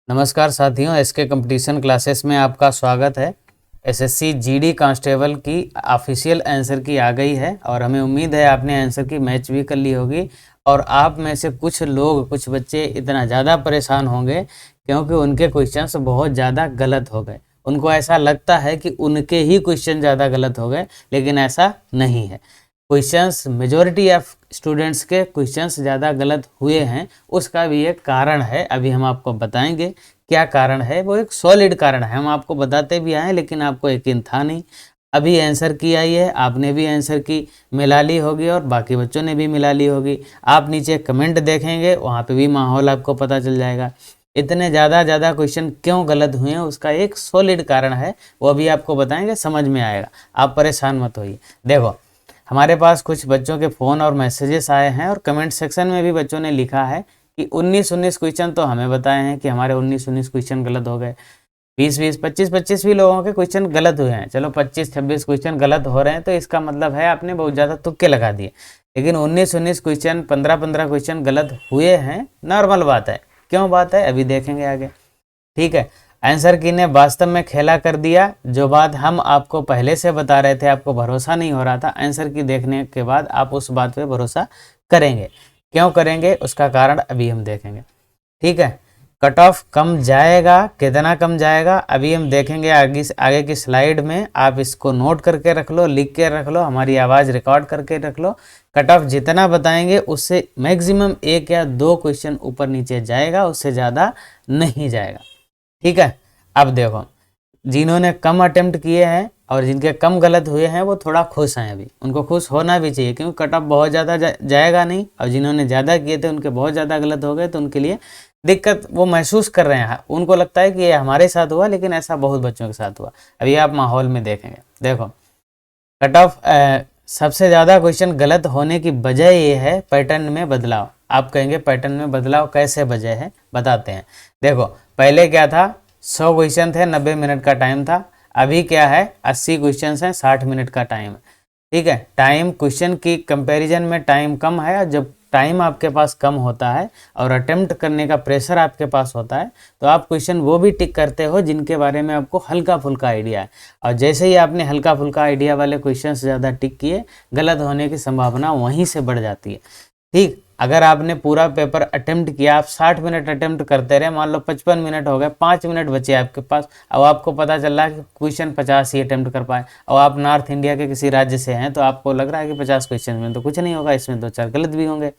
नमस्कार साथियों, SK competition classes में आपका स्वागत है। एसएससी जीडी कांस्टेबल की ऑफिशियल आंसर की आ गई है और हमें उम्मीद है आपने आंसर की मैच भी कर ली होगी। और आप में से कुछ बच्चे इतना ज़्यादा परेशान होंगे क्योंकि उनके क्वेश्चंस बहुत ज़्यादा गलत हो गए। उनको ऐसा लगता है कि उनके ही क्वेश्चन ज़्यादा गलत हो गए, लेकिन ऐसा नहीं है। क्वेश्चंस मेजॉरिटी ऑफ स्टूडेंट्स के क्वेश्चंस ज़्यादा गलत हुए हैं, उसका भी एक कारण है। अभी हम आपको बताएंगे क्या कारण है। वो एक सॉलिड कारण है, हम आपको बताते भी आए लेकिन आपको यकीन था नहीं। अभी आंसर की आई है, आपने भी आंसर की मिला ली होगी और बाकी बच्चों ने भी मिला ली होगी। आप नीचे कमेंट देखेंगे, वहाँ पे भी माहौल आपको पता चल जाएगा। इतने ज़्यादा क्वेश्चन क्यों गलत हुए हैं उसका एक सॉलिड कारण है, वो अभी आपको बताएंगे, समझ में आएगा। आप परेशान मत होइए। देखो, हमारे पास कुछ बच्चों के फ़ोन और मैसेजेस आए हैं और कमेंट सेक्शन में भी बच्चों ने लिखा है कि 19 क्वेश्चन तो हमें बताए हैं कि हमारे 19 क्वेश्चन गलत हो गए। 20 25 भी लोगों के क्वेश्चन गलत हुए हैं। चलो 25 26 क्वेश्चन गलत हो रहे हैं तो इसका मतलब है आपने बहुत ज़्यादा तुक्के लगा दिए। लेकिन 19 क्वेश्चन 15 क्वेश्चन गलत हुए हैं, नॉर्मल बात है। क्यों बात है अभी देखेंगे आगे, ठीक है। आंसर की ने वास्तव में खेला कर दिया। जो बात हम आपको पहले से बता रहे थे, आपको भरोसा नहीं हो रहा था, आंसर की देखने के बाद आप उस बात पे भरोसा करेंगे। क्यों करेंगे उसका कारण अभी हम देखेंगे, ठीक है। कट ऑफ कम जाएगा, कितना कम जाएगा अभी हम देखेंगे आगे की स्लाइड में। आप इसको नोट करके रख लो, लिख के रख लो, हमारी आवाज़ रिकॉर्ड करके रख लो। कट ऑफ जितना बताएंगे उससे मैक्सिमम 1 या 2 क्वेश्चन ऊपर नीचे जाएगा, उससे ज़्यादा नहीं जाएगा, ठीक है। अब देखो, जिन्होंने कम अटेम्प्ट किए हैं और जिनके कम गलत हुए हैं वो थोड़ा खुश हैं। अभी उनको खुश होना भी चाहिए क्योंकि कट ऑफ बहुत ज़्यादा जाएगा नहीं। और जिन्होंने ज़्यादा किए थे उनके बहुत ज़्यादा गलत हो गए, तो उनके लिए दिक्कत वो महसूस कर रहे हैं। उनको लगता है कि ये हमारे साथ हुआ, लेकिन ऐसा बहुत बच्चों के साथ हुआ। अभी आप माहौल में देखेंगे। देखो, कट ऑफ सबसे ज़्यादा क्वेश्चन गलत होने की वजह ये है पैटर्न में बदलाव। आप कहेंगे पैटर्न में बदलाव कैसे वजह है, बताते हैं। देखो, पहले क्या था, 100 क्वेश्चन थे, 90 मिनट का टाइम था। अभी क्या है, 80 क्वेश्चन हैं, 60 मिनट का टाइम है, ठीक है। टाइम क्वेश्चन की कंपैरिजन में टाइम कम है। और जब टाइम आपके पास कम होता है और अटेम्प्ट करने का प्रेशर आपके पास होता है, तो आप क्वेश्चन वो भी टिक करते हो जिनके बारे में आपको हल्का फुल्का आइडिया है। और जैसे ही आपने हल्का फुल्का आइडिया वाले क्वेश्चन ज़्यादा टिक किए, गलत होने की संभावना वहीं से बढ़ जाती है, ठीक। अगर आपने पूरा पेपर अटेम्प्ट किया, आप 60 मिनट अटेम्प्ट करते रहे, मान लो 55 मिनट हो गए, 5 मिनट बचे आपके पास। अब आपको पता चल रहा है कि क्वेश्चन 50 ही अटेम्प्ट कर पाए, और आप नॉर्थ इंडिया के किसी राज्य से हैं, तो आपको लग रहा है कि 50 क्वेश्चन में तो कुछ नहीं होगा, इसमें 2 4 गलत भी होंगे।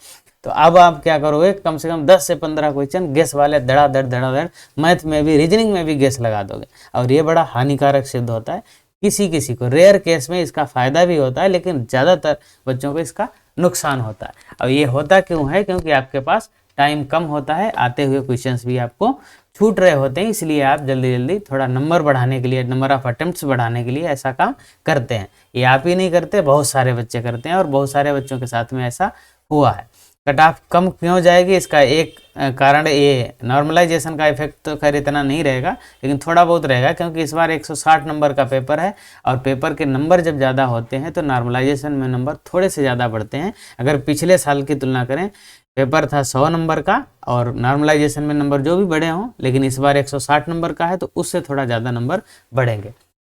तो अब आप क्या करोगे, कम से कम 10 से 15 क्वेश्चन गेस वाले धड़ाधड़ मैथ में भी, रीजनिंग में भी गेस लगा दोगे। और ये बड़ा हानिकारक सिद्ध होता है। किसी को रेयर केस में इसका फ़ायदा भी होता है, लेकिन ज़्यादातर बच्चों को इसका नुकसान होता है। अब ये होता क्यों है, क्योंकि आपके पास टाइम कम होता है, आते हुए क्वेश्चंस भी आपको छूट रहे होते हैं। इसलिए आप जल्दी थोड़ा नंबर बढ़ाने के लिए, नंबर ऑफ अटेम्प्ट्स बढ़ाने के लिए ऐसा काम करते हैं। ये आप ही नहीं करते, बहुत सारे बच्चे करते हैं और बहुत सारे बच्चों के साथ में ऐसा हुआ है। कट ऑफ कम क्यों जाएगी, इसका एक कारण ये नॉर्मलाइजेशन का इफेक्ट तो खैर इतना नहीं रहेगा, लेकिन थोड़ा बहुत रहेगा, क्योंकि इस बार 160 नंबर का पेपर है। और पेपर के नंबर जब ज़्यादा होते हैं तो नॉर्मलाइजेशन में नंबर थोड़े से ज़्यादा बढ़ते हैं। अगर पिछले साल की तुलना करें, पेपर था 100 नंबर का और नॉर्मलाइजेशन में नंबर जो भी बढ़े हों, लेकिन इस बार 160 नंबर का है, तो उससे थोड़ा ज़्यादा नंबर बढ़ेंगे।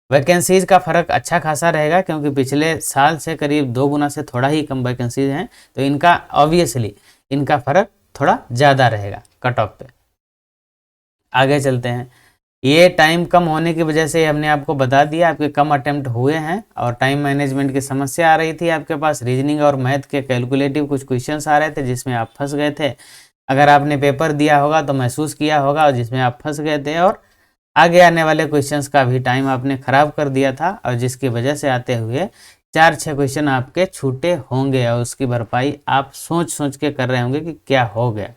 वैकेंसीज का फ़र्क अच्छा खासा रहेगा, क्योंकि पिछले साल से करीब 2 गुना से थोड़ा ही कम वैकेंसीज हैं, तो इनका ऑब्वियसली इनका फ़र्क थोड़ा ज़्यादा रहेगा कट ऑफ पे। आगे चलते हैं। ये टाइम कम होने की वजह से हमने आपको बता दिया, आपके कम अटेम्प्ट हुए हैं और टाइम मैनेजमेंट की समस्या आ रही थी आपके पास। रीजनिंग और मैथ के कैलकुलेटिव कुछ क्वेश्चंस आ रहे थे जिसमें आप फंस गए थे। अगर आपने पेपर दिया होगा तो महसूस किया होगा, और जिसमें आप फंस गए थे, और आगे आने वाले क्वेश्चंस का भी टाइम आपने ख़राब कर दिया था, और जिसकी वजह से आते हुए 4-6 क्वेश्चन आपके छूटे होंगे, और उसकी भरपाई आप सोच के कर रहे होंगे कि क्या हो गया,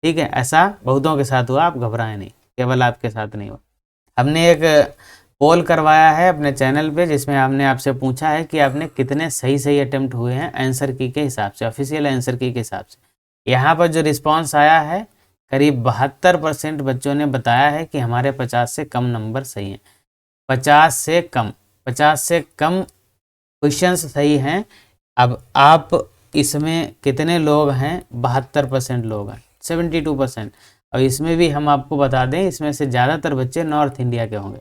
ठीक है। ऐसा बहुतों के साथ हुआ, आप घबराएं नहीं, केवल आपके साथ नहीं हुआ। हमने एक पोल करवाया है अपने चैनल पे, जिसमें हमने आपसे पूछा है कि आपने कितने सही अटेम्प्ट हुए हैं आंसर की के हिसाब से, ऑफिशियल आंसर की के हिसाब से। यहाँ पर जो रिस्पॉन्स आया है, करीब 72% बच्चों ने बताया है कि हमारे 50 से कम नंबर सही हैं। 50 से कम क्वेश्चंस सही हैं। अब आप इसमें कितने लोग हैं, 72% लोग हैं, 72%। और इसमें भी हम आपको बता दें, इसमें से ज़्यादातर बच्चे नॉर्थ इंडिया के होंगे।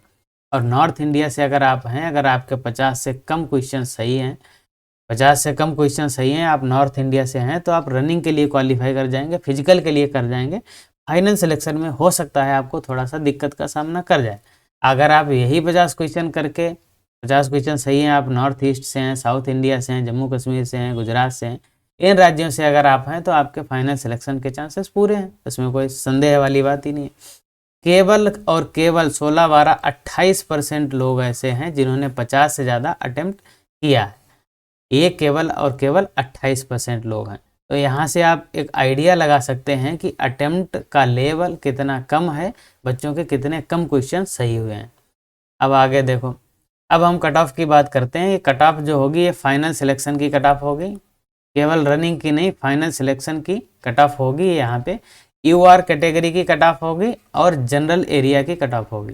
और नॉर्थ इंडिया से अगर आप हैं, अगर आपके 50 से कम क्वेश्चन सही हैं, 50 से कम क्वेश्चन सही हैं, आप नॉर्थ इंडिया से हैं, तो आप रनिंग के लिए क्वालिफाई कर जाएंगे, फिजिकल के लिए कर जाएंगे। फाइनल सिलेक्शन में हो सकता है आपको थोड़ा सा दिक्कत का सामना कर जाए। अगर आप यही 50 क्वेश्चन करके 50 क्वेश्चन सही हैं, आप नॉर्थ ईस्ट से हैं, साउथ इंडिया से हैं, जम्मू कश्मीर से हैं, गुजरात से हैं, इन राज्यों से अगर आप हैं, तो आपके फाइनल सिलेक्शन के चांसेस पूरे हैं, इसमें कोई संदेह वाली बात ही नहीं है। केवल और केवल 16, 12, 28% लोग ऐसे हैं जिन्होंने 50 से ज़्यादा अटेम्प्ट किया है। ये केवल और केवल 28% लोग हैं। तो यहाँ से आप एक आइडिया लगा सकते हैं कि अटेम्प्ट का लेवल कितना कम है, बच्चों के कितने कम क्वेश्चन सही हुए हैं। अब आगे देखो, अब हम कट ऑफ की बात करते हैं। ये कट ऑफ जो होगी, ये फाइनल सिलेक्शन की कट ऑफ होगी, केवल रनिंग की नहीं, फाइनल सिलेक्शन की कट ऑफ होगी। यहाँ पे यूआर कैटेगरी की कट ऑफ होगी और जनरल एरिया की कट ऑफ होगी।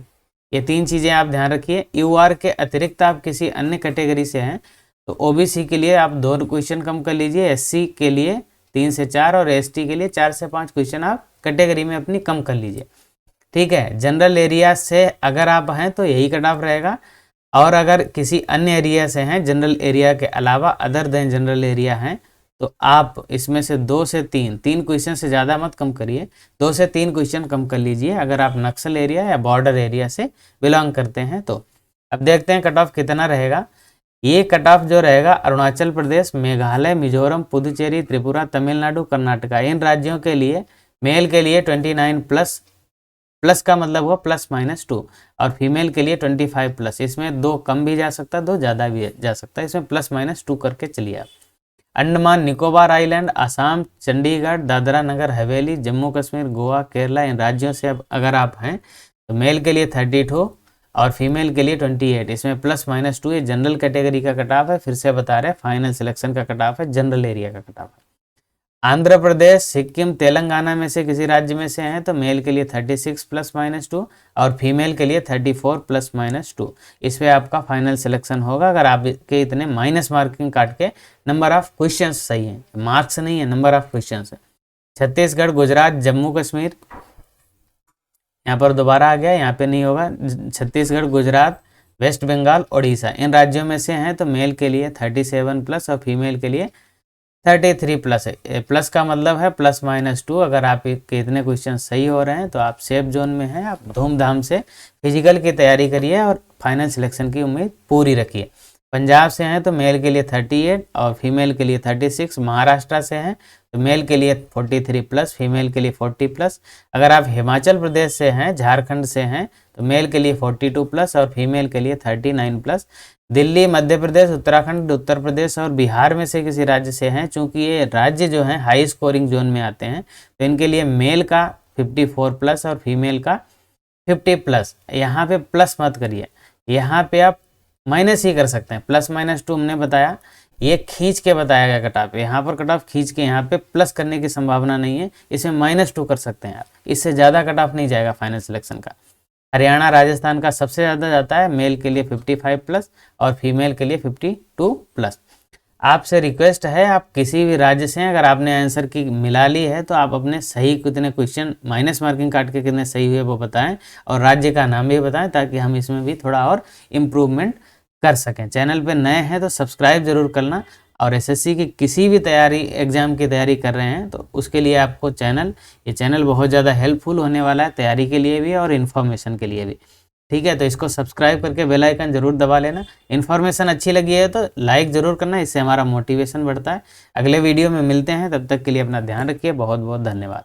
ये 3 चीज़ें आप ध्यान रखिए। यूआर के अतिरिक्त आप किसी अन्य कैटेगरी से हैं तो ओबीसी के लिए आप 2 क्वेश्चन कम कर लीजिए, एससी के लिए 3 से 4 और एसटी के लिए 4 से 5 क्वेश्चन आप कैटेगरी में अपनी कम कर लीजिए, ठीक है। जनरल एरिया से अगर आप हैं तो यही कट ऑफ रहेगा, और अगर किसी अन्य एरिया से हैं, जनरल एरिया के अलावा अदर देन जनरल एरिया हैं, तो आप इसमें से 2 से 3 क्वेश्चन से ज़्यादा मत कम करिए, 2 से 3 क्वेश्चन कम कर लीजिए अगर आप नक्सल एरिया या बॉर्डर एरिया से बिलोंग करते हैं तो। अब देखते हैं कट ऑफ कितना रहेगा। ये कट ऑफ जो रहेगा, अरुणाचल प्रदेश, मेघालय, मिजोरम, पुदुचेरी, त्रिपुरा, तमिलनाडु, कर्नाटका, इन राज्यों के लिए मेल के लिए 29 प्लस, प्लस का मतलब हुआ +-2, और फीमेल के लिए 25+। इसमें 2 कम भी जा सकता है, 2 ज़्यादा भी जा सकता है, इसमें +-2 करके चलिए आप। अंडमान निकोबार आइलैंड, असम, चंडीगढ़, दादरा नगर हवेली, जम्मू कश्मीर, गोवा, केरला, इन राज्यों से अब अगर आप हैं तो मेल के लिए 32 और फीमेल के लिए 28। इसमें +-2 ये जनरल कैटेगरी का कट ऑफ है। फिर से बता रहे हैं, फाइनल सिलेक्शन का कट ऑफ है, जनरल एरिया का कट ऑफ है। आंध्र प्रदेश, सिक्किम, तेलंगाना में से किसी राज्य में से हैं तो मेल के लिए 36 +-2 और फीमेल के लिए 34 +-2। इस पर आपका फाइनल सिलेक्शन होगा अगर आपके इतने माइनस मार्किंग काट के नंबर ऑफ क्वेश्चंस सही हैं, मार्क्स नहीं है, नंबर ऑफ क्वेश्चंस है। छत्तीसगढ़, गुजरात, जम्मू कश्मीर, यहाँ पर दोबारा आ गया, यहाँ पे नहीं होगा। छत्तीसगढ़, गुजरात, वेस्ट बंगाल, उड़ीसा, इन राज्यों में से हैं तो मेल के लिए 37+ और फीमेल के लिए 33+ है। प्लस का मतलब है +-2। अगर आपके इतने क्वेश्चन सही हो रहे हैं तो आप सेफ जोन में हैं, आप धूमधाम से फिजिकल की तैयारी करिए और फाइनल सिलेक्शन की उम्मीद पूरी रखिए। पंजाब से हैं तो मेल के लिए 38 और फीमेल के लिए 36। महाराष्ट्र से हैं तो मेल के लिए 43+, फीमेल के लिए 40+। अगर आप हिमाचल प्रदेश से हैं, झारखंड से हैं तो मेल के लिए 42+ और फीमेल के लिए 39+। दिल्ली, मध्य प्रदेश, उत्तराखंड, उत्तर प्रदेश और बिहार में से किसी राज्य से हैं, चूंकि ये राज्य जो हैं हाई स्कोरिंग जोन में आते हैं तो इनके लिए मेल का 54+ और फीमेल का 50+। यहाँ पे प्लस मत करिए, यहाँ पे आप माइनस ही कर सकते हैं। +-2 हमने बताया, ये खींच के बताया गया कट ऑफ, यहाँ पर कट ऑफ खींच के, यहाँ पे प्लस करने की संभावना नहीं है, इसमें -2 कर सकते हैं आप, इससे ज़्यादा कट ऑफ नहीं जाएगा फाइनल सिलेक्शन का। हरियाणा, राजस्थान का सबसे ज़्यादा जाता है, मेल के लिए 55+ और फीमेल के लिए 52+। आपसे रिक्वेस्ट है, आप किसी भी राज्य से अगर आपने आंसर की मिला ली है तो आप अपने सही कितने क्वेश्चन माइनस मार्किंग काट के कितने सही हुए वो बताएं और राज्य का नाम भी बताएं, ताकि हम इसमें भी थोड़ा और इम्प्रूवमेंट कर सकें। चैनल पे नए हैं तो सब्सक्राइब जरूर करना, और एसएससी की किसी भी तैयारी, एग्जाम की तैयारी कर रहे हैं तो उसके लिए आपको ये चैनल बहुत ज़्यादा हेल्पफुल होने वाला है, तैयारी के लिए भी और इन्फॉर्मेशन के लिए भी, ठीक है। तो इसको सब्सक्राइब करके बेल आइकन जरूर दबा लेना। इन्फॉर्मेशन अच्छी लगी है तो लाइक ज़रूर करना, इससे हमारा मोटिवेशन बढ़ता है। अगले वीडियो में मिलते हैं, तब तक के लिए अपना ध्यान रखिए। बहुत बहुत धन्यवाद।